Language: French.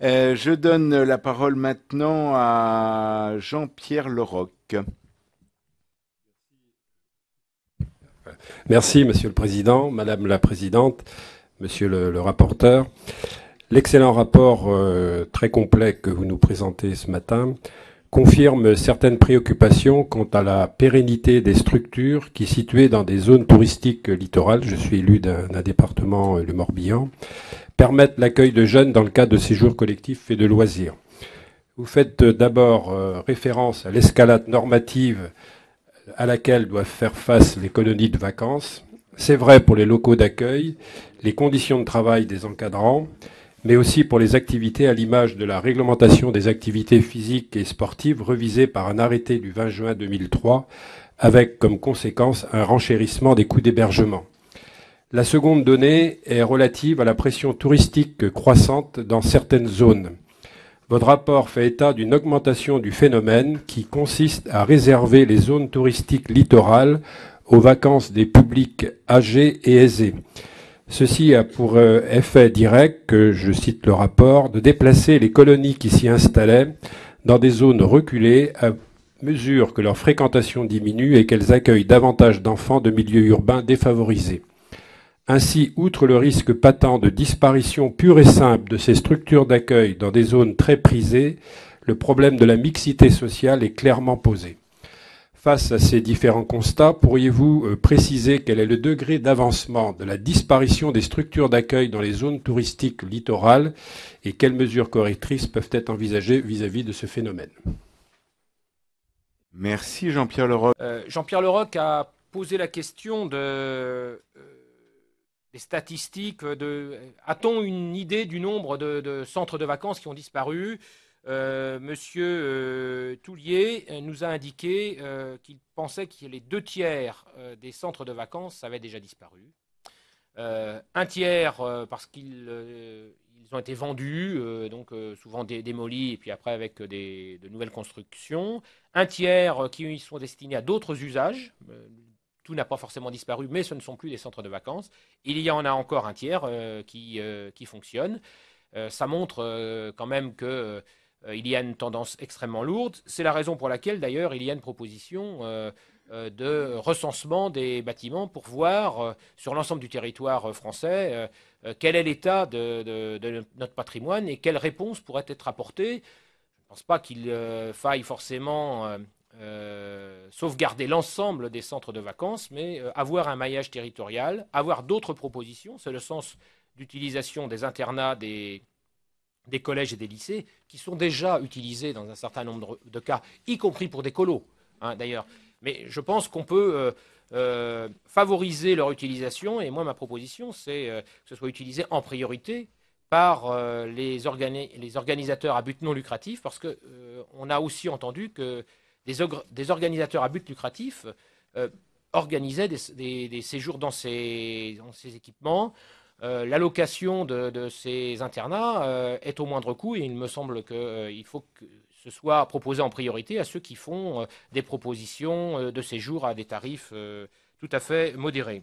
Je donne la parole maintenant à Jean-Pierre Leroc. Merci, Monsieur le Président, Madame la Présidente, Monsieur le rapporteur. L'excellent rapport très complet que vous nous présentez ce matin confirme certaines préoccupations quant à la pérennité des structures qui, situées dans des zones touristiques littorales, je suis élu d'un département, le Morbihan, permettent l'accueil de jeunes dans le cadre de séjours collectifs et de loisirs. Vous faites d'abord référence à l'escalade normative à laquelle doivent faire face les colonies de vacances. C'est vrai pour les locaux d'accueil, les conditions de travail des encadrants, mais aussi pour les activités à l'image de la réglementation des activités physiques et sportives revisée par un arrêté du 20 juin 2003, avec comme conséquence un renchérissement des coûts d'hébergement. La seconde donnée est relative à la pression touristique croissante dans certaines zones. Votre rapport fait état d'une augmentation du phénomène qui consiste à réserver les zones touristiques littorales aux vacances des publics âgés et aisés. Ceci a pour effet direct, que je cite le rapport, de déplacer les colonies qui s'y installaient dans des zones reculées à mesure que leur fréquentation diminue et qu'elles accueillent davantage d'enfants de milieux urbains défavorisés. Ainsi, outre le risque patent de disparition pure et simple de ces structures d'accueil dans des zones très prisées, le problème de la mixité sociale est clairement posé. Face à ces différents constats, pourriez-vous préciser quel est le degré d'avancement de la disparition des structures d'accueil dans les zones touristiques littorales et quelles mesures correctrices peuvent être envisagées vis-à-vis de ce phénomène? Merci Jean-Pierre Leroc. Jean-Pierre Leroc a posé la question des statistiques. A-t-on une idée du nombre de centres de vacances qui ont disparu? Monsieur Toulier nous a indiqué qu'il pensait que les 2 tiers des centres de vacances avaient déjà disparu. Un tiers parce qu'ils ont été vendus, donc souvent démolis, et puis après avec de nouvelles constructions. Un tiers qui sont destinés à d'autres usages. Tout n'a pas forcément disparu, mais ce ne sont plus des centres de vacances. Il y en a encore un tiers qui fonctionne. Ça montre quand même que il y a une tendance extrêmement lourde. C'est la raison pour laquelle, d'ailleurs, il y a une proposition de recensement des bâtiments pour voir sur l'ensemble du territoire français quel est l'état de notre patrimoine et quelles réponses pourraient être apportées. Je ne pense pas qu'il faille forcément sauvegarder l'ensemble des centres de vacances, mais avoir un maillage territorial, avoir d'autres propositions. C'est le sens d'utilisation des internats, des collèges et des lycées, qui sont déjà utilisés dans un certain nombre de cas, y compris pour des colos, hein, d'ailleurs. Mais je pense qu'on peut favoriser leur utilisation, et moi, ma proposition, c'est que ce soit utilisé en priorité par les organisateurs à but non lucratif, parce qu'on a aussi entendu que des organisateurs à but lucratif organisaient des séjours dans ces équipements. L'allocation de ces internats est au moindre coût et il me semble qu'il faut que ce soit proposé en priorité à ceux qui font des propositions de séjour à des tarifs tout à fait modérés.